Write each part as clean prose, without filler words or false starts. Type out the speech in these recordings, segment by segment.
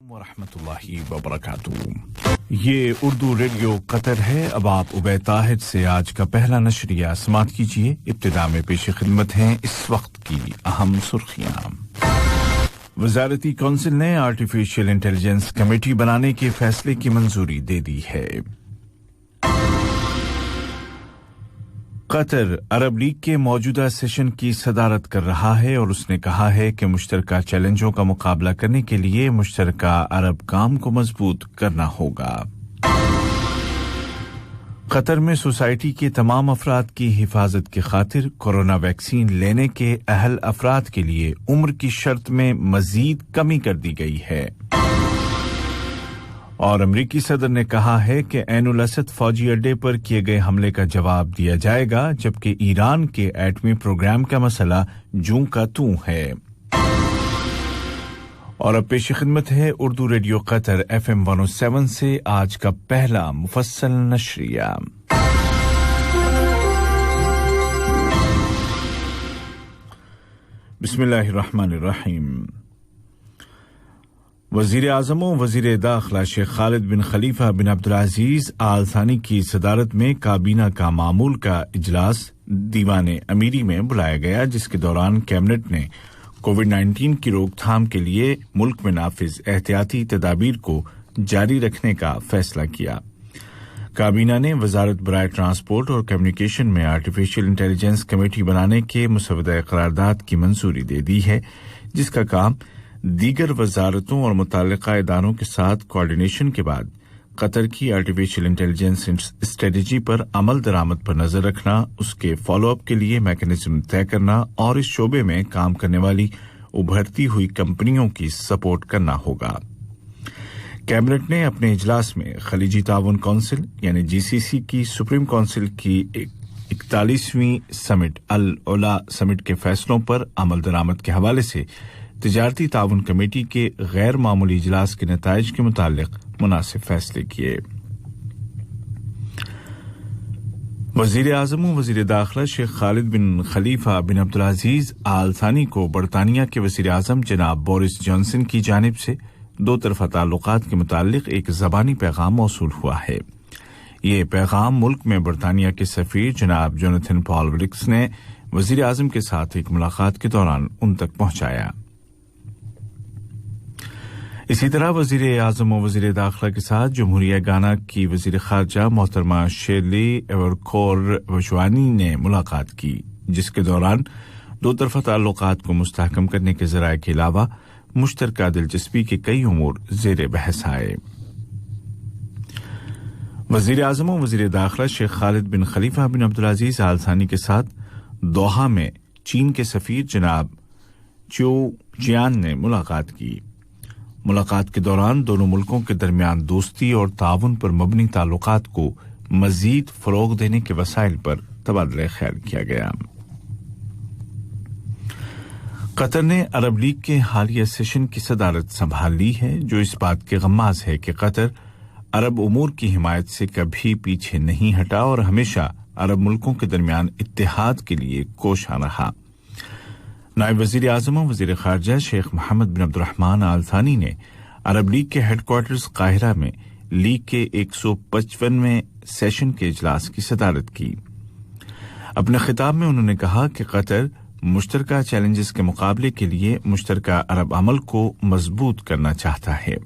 वरहमतुल्लाहि वबरकातुहू। ये Urdu radio Qatar है। अब आप उबैद ताहिर से आज का पहला नशरिया समाअत कीजिए। इब्तिदा में पेश खिदमत हैं इस वक्त की अहम सुर्खियां। वजारती कौंसिल ने आर्टिफिशियल इंटेलिजेंस कमेटी बनाने के फैसले की मंजूरी दे दी है। कतर अरब लीग के मौजूदा सेशन की सदारत कर रहा है और उसने कहा है कि मुश्तरका चैलेंजों का मुकाबला करने के लिए मुश्तरका अरब काम को मजबूत करना होगा। कतर में सोसाइटी के तमाम अफराद की हिफाजत की खातिर कोरोना वैक्सीन लेने के अहल अफराद के लिए उम्र की शर्त में मजीद कमी कर दी गई है। और अमरीकी सदर ने कहा है कि ऐनुल असद फौजी अड्डे पर किए गए हमले का जवाब दिया जाएगा, जबकि ईरान के एटमी प्रोग्राम का मसला जूं का तूं है। और अब पेश खिदमत है उर्दू रेडियो कतर FM 107 से आज का पहला मुफस्सल नशरिया। बिस्मिल्लाहिर्रहमानिर्रहीम। वज़ीर-ए-आज़म व वज़ीर दाखिला शेख खालिद बिन खलीफा बिन अब्दुल अज़ीज़ आल थानी की सदारत में काबीना का मामूल का इजलास दीवान अमीरी में बुलाया गया, जिसके दौरान कैबिनेट ने कोविड-19 की रोकथाम के लिए मुल्क में नाफिज एहतियाती तदाबीर को जारी रखने का फैसला किया। काबीना ने वजारत बराए ट्रांसपोर्ट और कम्युनिकेशन में आर्टिफिशियल इंटेलिजेंस कमेटी बनाने के मुसवदा करारदाद की मंजूरी दे दी है, जिसका काम दीगर वजारतों और मुतल्लिका इदारों के साथ कोऑर्डिनेशन के बाद कतर की आर्टिफिशियल इंटेलिजेंस स्ट्रेटजी पर अमल दरामद पर नजर रखना, उसके फॉलो अप के लिए मैकेनिज्म तय करना और इस शोबे में काम करने वाली उभरती हुई कंपनियों की सपोर्ट करना होगा। कैबिनेट ने अपने इजलास में खलीजी ताउन काउंसिल यानी GCC की सुप्रीम काउंसिल की 41वीं समिट अल उला समिट के फैसलों पर अमल दरामद के हवाले से तिजारती ताउन कमेटी के गैर मामूली इजलास के नताइज के मुतालिक मुनासिब फैसले किए। वज़ीर-ए-आज़म व वज़ीर दाखिला शेख खालिद बिन खलीफा बिन अब्दुल अज़ीज़ आल थानी को बरतानिया के वज़ीर-ए-आज़म जनाब बोरिस जॉनसन की जानिब से दो तरफ़ा ताल्लुकात के मुतालिक एक ज़बानी पैगाम मौसूल हुआ है। ये पैगाम मुल्क में बरतानिया के सफ़ीर जनाब जोनाथन पॉल विलिक्स ने वज़ीर-ए-आज़म के साथ एक मुलाकात के दौरान उन तक पहुंचाया। इसी तरह वज़ीर-ए-आज़म व वज़ीर दाखिला के साथ जमहूरिया गाना की वज़ीर ख़ारजा मोहतरमा शेरली एवरकोर वशवानी ने मुलाकात की, जिसके दौरान दो तरफ़ा ताल्लुकात को मुस्तहकम करने के ज़राए के अलावा मुश्तरका दिलचस्पी के कई उमूर ज़ेरे बहस आए। वज़ीर-ए-आज़म व वज़ीर दाखिला शेख खालिद बिन खलीफा बिन अब्दुल अज़ीज़ आल थानी के साथ दोहा में चीन के सफ़ीर जनाब च्यू जियान ने मुलाकात की। मुलाकात के दौरान दोनों मुल्कों के दरमियान दोस्ती और ताउन पर मबनी ताल्लुकात को मजीद फ़रोग़ देने के वसाइल पर तबादला ख्याल किया गया। कतर ने अरब लीग के हालिया सेशन की सदारत संभाल ली है, जो इस बात के गम्माज़ है कि कतर अरब उमूर की हिमायत से कभी पीछे नहीं हटा और हमेशा अरब मुल्कों के दरमियान इत्तेहाद के लिए कोशां रहा। नायब वज़ीर-ए-आज़म वज़ीर ख़ारजा शेख मोहम्मद बिन अब्दुर्रहमान आल थानी ने अरब लीग के हेडक्वार्टर्स काहिरा में लीग के 155वें सेशन के इजलास की सदारत की। अपने खिताब में उन्होंने कहा कि कतर मुश्तरका चैलेंजेस के मुकाबले के लिए मुश्तरका अरब अमल को मजबूत करना चाहता है।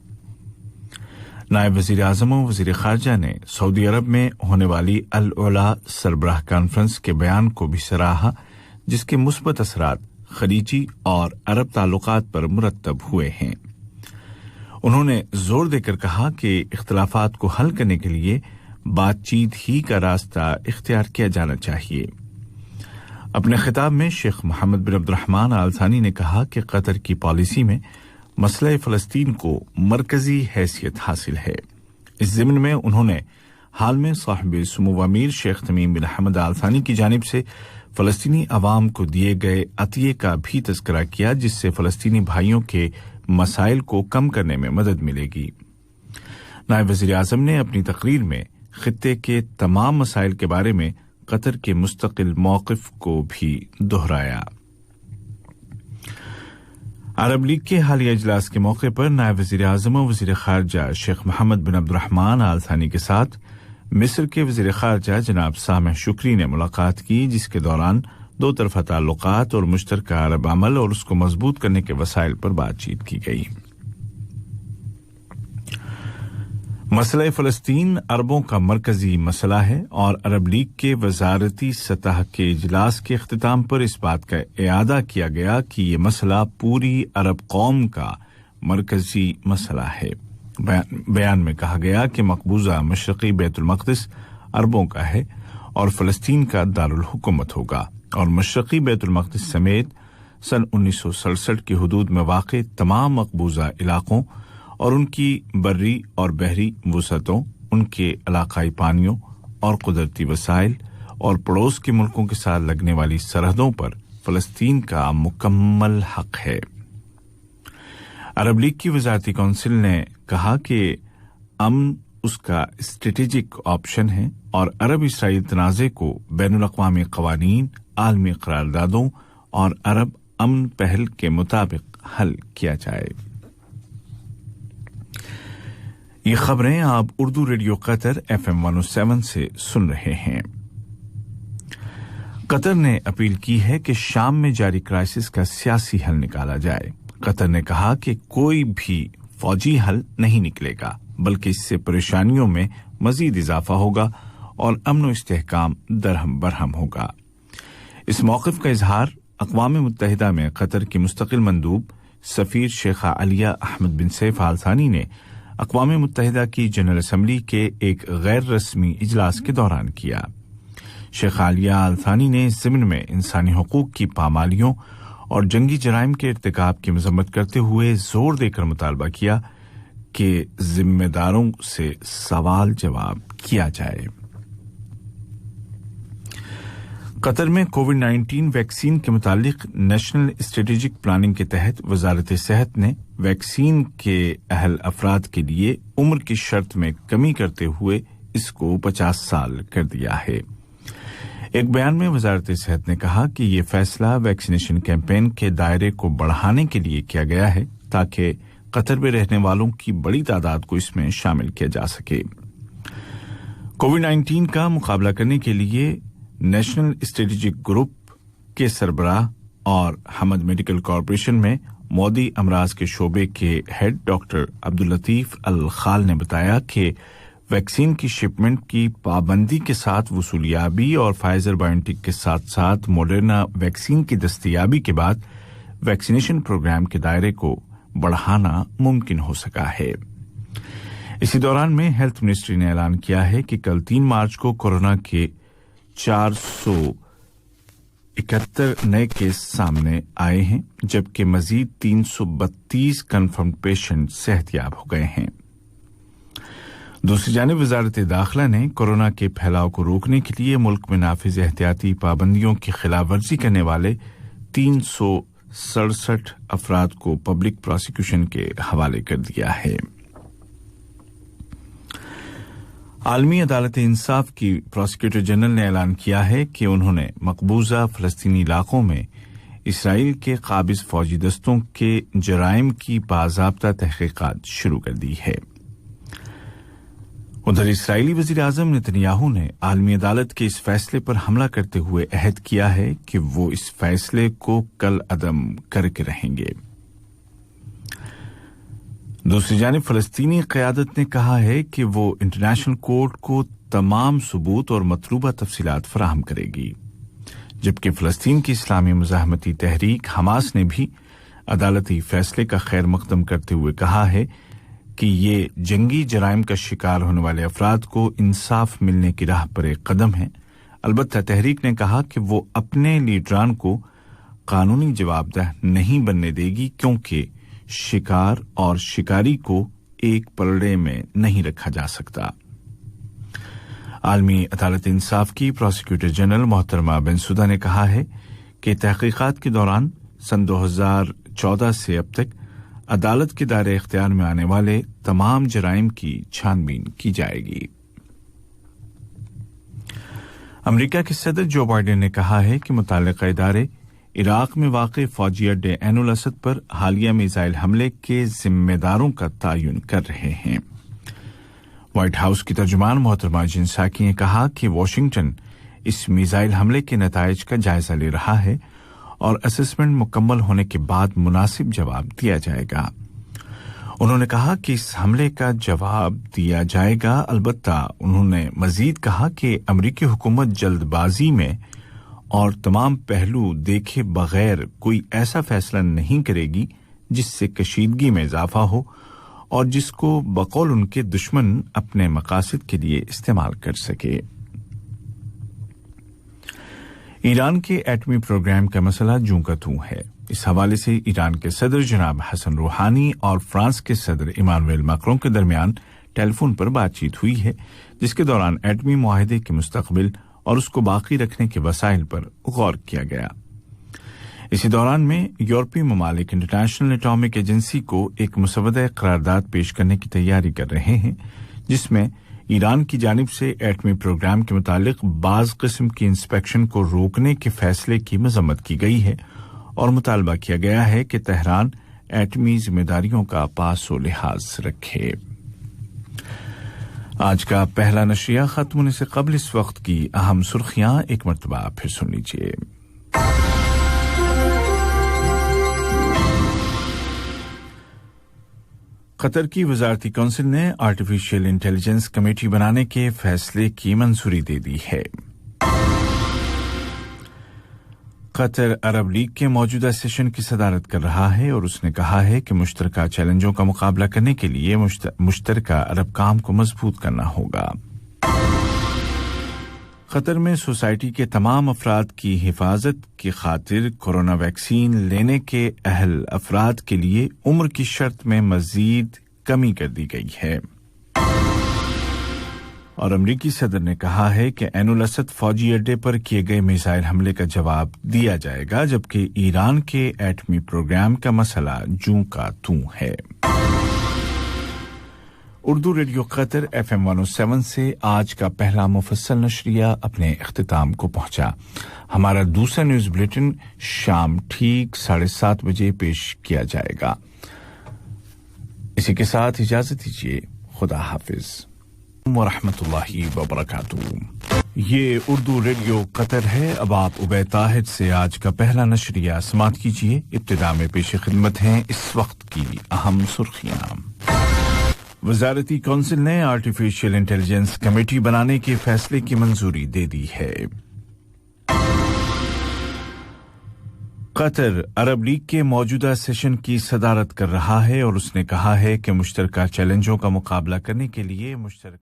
नायब वज़ीर-ए-आज़म वज़ीर ख़ारजा ने सऊदी अरब में होने वाली अल उला सरबराह कॉन्फ्रेंस के बयान को भी सराहा, जिसके मुस्बत असरात खलीजी और अरब ताल्लुकात पर मुरतब हुए हैं। उन्होंने जोर देकर कहा कि इख्तिलाफात को हल करने के लिए बातचीत ही का रास्ता इख्तियार किया जाना चाहिए। अपने खिताब में शेख मोहम्मद बिन अब्दुर्रहमान आल थानी ने कहा कि कतर की पॉलिसी में मसला फ़लस्तीन को मरकजी हैसियत हासिल है। इस ज़िम्न में उन्होंने हाल में साहिब सुमो अमीर शेख तमीम बिन हमद आल थानी की जानिब से फ़लस्तीनी अवाम को दिए गए अतिये का भी तज़किरा किया, जिससे फ़लस्तीनी भाइयों के मसाइल को कम करने में मदद मिलेगी। नायब वज़ीर-ए-आज़म ने अपनी तकरीर में खित्ते के तमाम मसाइल के बारे में कतर के मुस्तकिल मौक़िफ़ को भी दोहराया। अरब लीग के हालिया इजलास के मौके पर नायब वज़ीर-ए-आज़म और वज़ीर ख़ारजा शेख मोहम्मद बिन अब्दुर्रहमान आल थानी के साथ मिस्र के वज़ीर ख़ारजा जनाब सामेह शुक्री ने मुलाकात की, जिसके दौरान दो तरफ़ा ताल्लुकात और मुश्तरका अरब अमल और उसको मजबूत करने के वसाइल पर बातचीत की गई। मसला फ़लस्तीन अरबों का मरकजी मसला है और अरब लीग के वज़ारती सतह के इजलास के इख्तिताम पर इस बात का इआदा किया गया कि ये मसला पूरी अरब कौम का मरकजी मसला है। बयान में कहा गया कि मकबूजा मशरक़ी बैतुल मक़दिस अरबों का है और फ़लस्तीन का दारुल हुकूमत होगा और मशरक़ी बैतुल मक़दिस समेत सन 1967 की हुदूद में वाक़े तमाम मकबूजा इलाकों और उनकी बर्री और बहरी वसअतों, उनके इलाकाई पानियों और कुदरती वसाइल और पड़ोस के मुल्कों के साथ लगने वाली सरहदों पर फ़लस्तीन का मुकम्मल हक है। अरब लीग की वज़ारती कौंसिल ने कहा कि अमन उसका स्ट्रेटेजिक ऑप्शन है और अरब इसराइल तनाज़े को बैनुल अक़वामी क़वानीन, आलमी क़रारदादों और अरब अमन पहल के मुताबिक हल किया जाए। ये खबरें आप उर्दू रेडियो कतर FM 107 से सुन रहे हैं। कतर ने अपील की है कि शाम में जारी क्राइसिस का सियासी हल निकाला जाए। कतर ने कहा कि कोई भी फौजी हल नहीं निकलेगा, बल्कि इससे परेशानियों में मजीद इजाफा होगा और अमन व इस्तेहकाम दरहम बरहम होगा। इस मौक़िफ़ का इजहार अक़वाम मुत्तहिदा में कतर की मुस्तक़िल मंदूब सफ़ीर शेखा अलिया अहमद बिन सैफ आल थानी ने अक़वाम मुत्तहिदा की जनरल असम्बली के एक गैर रस्मी इजलास के दौरान किया। शेख आलिया आल थानी ने इस ज़िम्न में इंसानी हुकूक की पामालियों और जंगी जराइम के इर्तिकाब की मज़म्मत करते हुए जोर देकर मुतालबा किया कि जिम्मेदारों से सवाल जवाब किया जाए। कतर में कोविड-19 वैक्सीन के मुतालिक नेशनल स्ट्रेटेजिक प्लानिंग के तहत वज़ारत सेहत ने वैक्सीन के अहल अफराद के लिए उम्र की शर्त में कमी करते हुए इसको 50 साल कर दिया है। एक बयान में वज़ारत सेहत ने कहा कि ये फैसला वैक्सीनेशन कैंपेन के दायरे को बढ़ाने के लिए किया गया है ताकि कतर में रहने वालों की बड़ी तादाद को इसमें शामिल किया जा सके। कोविड-19 का मुकाबला करने के लिए नेशनल स्ट्रेटेजिक ग्रुप के सरबराह और हमद मेडिकल कॉर्पोरेशन में मोदी अमराज के शोबे के हेड डॉक्टर अब्दुल लतीफ अल खाल ने बताया कि वैक्सीन की शिपमेंट की पाबंदी के साथ वसूलियाबी और फाइजर बायोटेक के साथ साथ मॉडर्ना वैक्सीन की दस्तयाबी के बाद वैक्सीनेशन प्रोग्राम के दायरे को बढ़ाना मुमकिन हो सका है। इसी दौरान में हेल्थ मिनिस्ट्री ने ऐलान किया है कि कल 3 मार्च को कोरोना के 471 नए केस सामने आए हैं, जबकि मजीद 332 कन्फर्म पेशेंट सेहतयाब हो गए हैं। दूसरी जानिब वज़ारत दाखिला ने कोरोना के फैलाव को रोकने के लिए मुल्क में नाफिज एहतियाती पाबंदियों की खिलाफवर्जी करने वाले 367 अफराद को पब्लिक प्रोसिक्यूशन के हवाले कर दिया है। आलमी अदालत इंसाफ की प्रोसिक्यूटर जनरल ने ऐलान किया है कि उन्होंने मकबूजा फ़लस्तीनी इलाकों में इसराइल के काबिज फौजी दस्तों के जराइम की बाज़ाब्ता तहक़ीक़ात शुरू कर दी है। उधर इसराइली वज़ीर-ए-आज़म नेतन्याहू ने आलमी अदालत के इस फैसले पर हमला करते हुए अहद किया है कि वो इस फैसले को कल अदम करके रहेंगे। दूसरी जानिब फ़लस्तीनी क़यादत ने कहा है कि वो इंटरनेशनल कोर्ट को तमाम सबूत और मतलूबा तफसीलात फराहम करेगी, जबकि फ़लस्तीन की इस्लामी मुज़ाहमती तहरीक हमास ने भी अदालती फैसले का खैर मकदम करते हुए कहा है कि ये जंगी जराइम का शिकार होने वाले अफराद को इंसाफ मिलने की राह पर एक कदम है। अलबत्ता तहरीक ने कहा कि वो अपने लीडरान को कानूनी जवाबदेह नहीं बनने देगी, क्योंकि शिकार और शिकारी को एक पलड़े में नहीं रखा जा सकता। आलमी अदालत इंसाफ की प्रोसिक्यूटर जनरल मोहतरमा बेंसुदा ने कहा है कि तहकीकात के दौरान सन 2014 से अब तक अदालत के दायरे इख्तियार में आने वाले तमाम जराइम की छानबीन की जाएगी। अमेरिका के सदर जो बाइडेन ने कहा है कि मुताल्लिका इदारे इराक में वाक़ फौजी अड्डे ऐन उल असद पर हालिया मिसाइल हमले के जिम्मेदारों का तयन कर रहे हैं। व्हाइट हाउस की तर्जुमान मोहतरमा जिन साकी ने कहा कि वाशिंगटन इस मिसाइल हमले के नताइज का जायजा ले रहा है और असेसमेंट मुकम्मल होने के बाद मुनासिब जवाब दिया जाएगा। उन्होंने कहा कि इस हमले का जवाब दिया जाएगा। अलबत्ता उन्होंने मजीद कहा कि अमरीकी हुकूमत जल्दबाजी में और तमाम पहलू देखे बगैर कोई ऐसा फैसला नहीं करेगी जिससे कशीदगी में इजाफा हो और जिसको बकौल उनके दुश्मन अपने मकासद के लिए इस्तेमाल कर सके। ईरान के एटमी प्रोग्राम का मसला जूं का तूं है। इस हवाले से ईरान के सदर जनाब हसन रूहानी और फ्रांस के सदर इमानुएल मैक्रों के दरमियान टेलीफोन पर बातचीत हुई है, जिसके दौरान एटमी मुआहदे के मुस्तकबिल और उसको बाकी रखने के वसाइल पर गौर किया गया। इसी दौरान में यूरोपीय ममालिक इंटरनेशनल एटॉमिक एजेंसी को एक मुसवदा करारदाद पेश करने की तैयारी कर रहे हैं, जिसमें ईरान की जानिब से एटमी प्रोग्राम के मुतालिक बाज़ किस्म की इंस्पेक्शन को रोकने के फैसले की मजम्मत की गई है और मुतालबा किया गया है कि तेहरान एटमी जिम्मेदारियों का पासो लिहाज रखे। आज का पहला नशरिया खत्म होने से कबल इस वक्त की अहम सुर्खियां एक मरतबा फिर सुन लीजिए। कतर की वजारती कौंसिल ने आर्टिफिशियल इंटेलिजेंस कमेटी बनाने के फैसले की मंजूरी दे दी है। कतर अरब लीग के मौजूदा सेशन की सदारत कर रहा है और उसने कहा है कि मुश्तरका चैलेंजों का मुकाबला करने के लिए मुश्तरका अरब काम को मजबूत करना होगा। कतर में सोसाइटी के तमाम अफराद की हिफाजत की खातिर कोरोना वैक्सीन लेने के अहल अफराद के लिए उम्र की शर्त में मजीद कमी कर दी गई है। और अमरीकी सदर ने कहा है कि ऐन उल असद फौजी अड्डे पर किए गए मिसाइल हमले का जवाब दिया जाएगा, जबकि ईरान के एटमी प्रोग्राम का मसला जूं का तूं है। उर्दू रेडियो कतर FM 107 से आज का पहला मुफस्सल नशरिया अपने इख्तिताम को पहुंचा। हमारा दूसरा न्यूज बुलेटिन शाम ठीक 7:30 बजे पेश किया जाएगा। इसी के साथ इजाजत दीजिए। खुदा हाफिज वरहमतुल्लाहि वबरकातुहू। ये उर्दू रेडियो कतर है। अब आप उबैद ताहिर से आज का पहला नशरिया समाअत कीजिए। इब्तिदा में पेश खिदमत हैं इस वक्त की अहम सुर्खियां। वजारती कौंसिल ने आर्टिफिशियल इंटेलिजेंस कमेटी बनाने के फैसले की मंजूरी दे दी है। कतर अरब लीग के मौजूदा सेशन की सदारत कर रहा है और उसने कहा है कि मुश्तरका चैलेंजों का मुकाबला करने के लिए